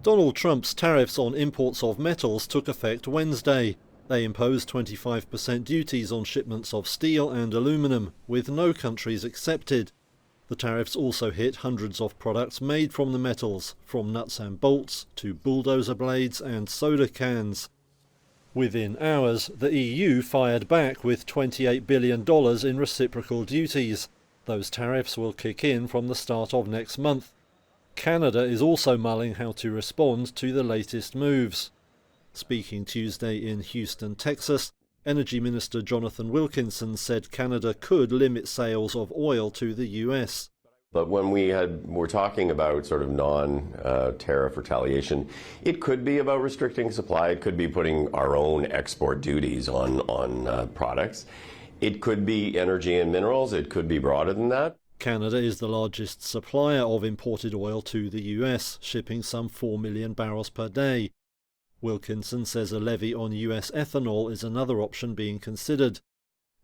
Donald Trump's tariffs on imports of metals took effect Wednesday. They imposed 25% duties on shipments of steel and aluminum, with no countries excepted. The tariffs also hit hundreds of products made from the metals, from nuts and bolts to bulldozer blades and soda cans. Within hours, the EU fired back with $28 billion in reciprocal duties. Those tariffs will kick in from the start of next month. Canada is also mulling how to respond to the latest moves. Speaking Tuesday in Houston, Texas, Energy Minister Jonathan Wilkinson said Canada could limit sales of oil to the US. But when we're talking about sort of non-tariff retaliation, it could be about restricting supply. It could be putting our own export duties on products. It could be energy and minerals. It could be broader than that. Canada is the largest supplier of imported oil to the US, shipping some 4 million barrels per day. Wilkinson says a levy on US ethanol is another option being considered.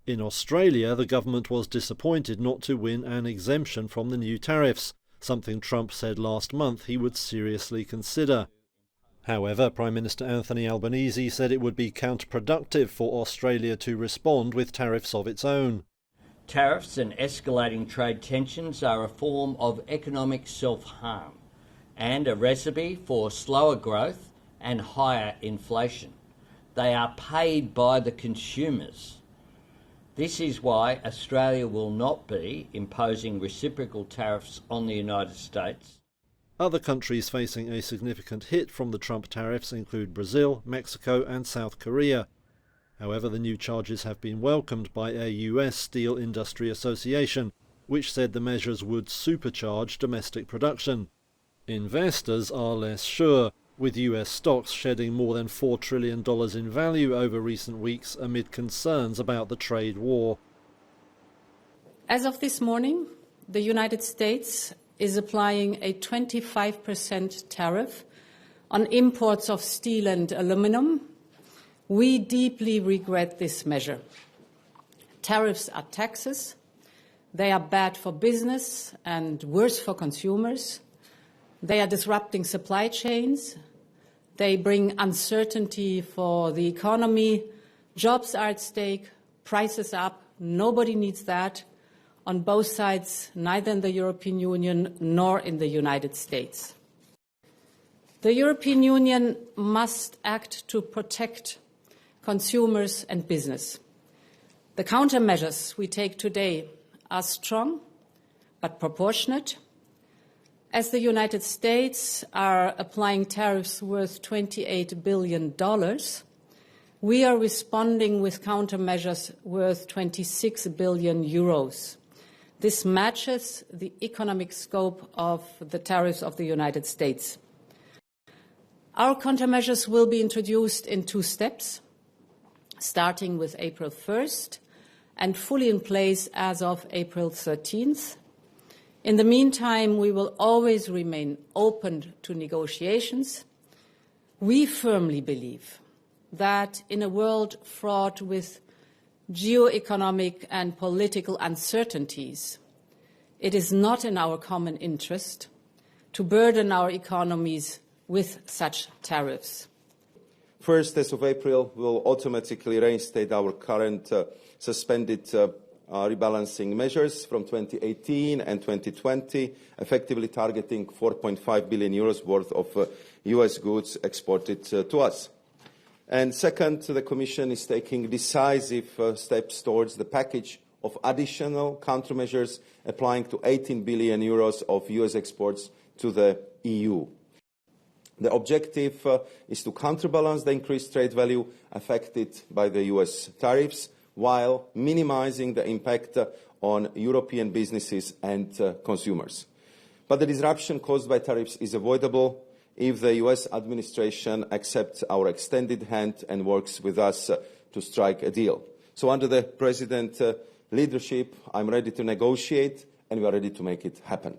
In Australia, the government was disappointed not to win an exemption from the new tariffs, something Trump said last month he would seriously consider. However, Prime Minister Anthony Albanese said it would be counterproductive for Australia to respond with tariffs of its own. Tariffs and escalating trade tensions are a form of economic self-harm and a recipe for slower growth and higher inflation. They are paid by the consumers. This is why Australia will not be imposing reciprocal tariffs on the United States. Other countries facing a significant hit from the Trump tariffs include Brazil, Mexico and South Korea. However, the new charges have been welcomed by a US Steel Industry Association, which said the measures would supercharge domestic production. Investors are less sure, with US stocks shedding more than $4 trillion in value over recent weeks amid concerns about the trade war. As of this morning, the United States is applying a 25% tariff on imports of steel and aluminum. We deeply regret this measure. Tariffs are taxes. They are bad for business and worse for consumers. They are disrupting supply chains. They bring uncertainty for the economy. Jobs are at stake. Prices up. Nobody needs that on both sides, neither in the European Union nor in the United States. The European Union must act to protect consumers and business. The countermeasures we take today are strong but proportionate. As the United States are applying tariffs worth $28 billion, we are responding with countermeasures worth 26 billion euros. This matches the economic scope of the tariffs of the United States. Our countermeasures will be introduced in 2 steps, starting with April 1st and fully in place as of April 13th. In the meantime, we will always remain open to negotiations. We firmly believe that in a world fraught with geo-economic and political uncertainties, it is not in our common interest to burden our economies with such tariffs. First, as of April, we will automatically reinstate our current suspended rebalancing measures from 2018 and 2020, effectively targeting 4.5 billion euros worth of US goods exported to us. And second, the Commission is taking decisive steps towards the package of additional countermeasures applying to 18 billion euros of US exports to the EU. The objective is to counterbalance the increased trade value affected by the US tariffs, while minimizing the impact on European businesses and consumers. But the disruption caused by tariffs is avoidable if the US administration accepts our extended hand and works with us to strike a deal. So under the President's leadership, I'm ready to negotiate, and we are ready to make it happen.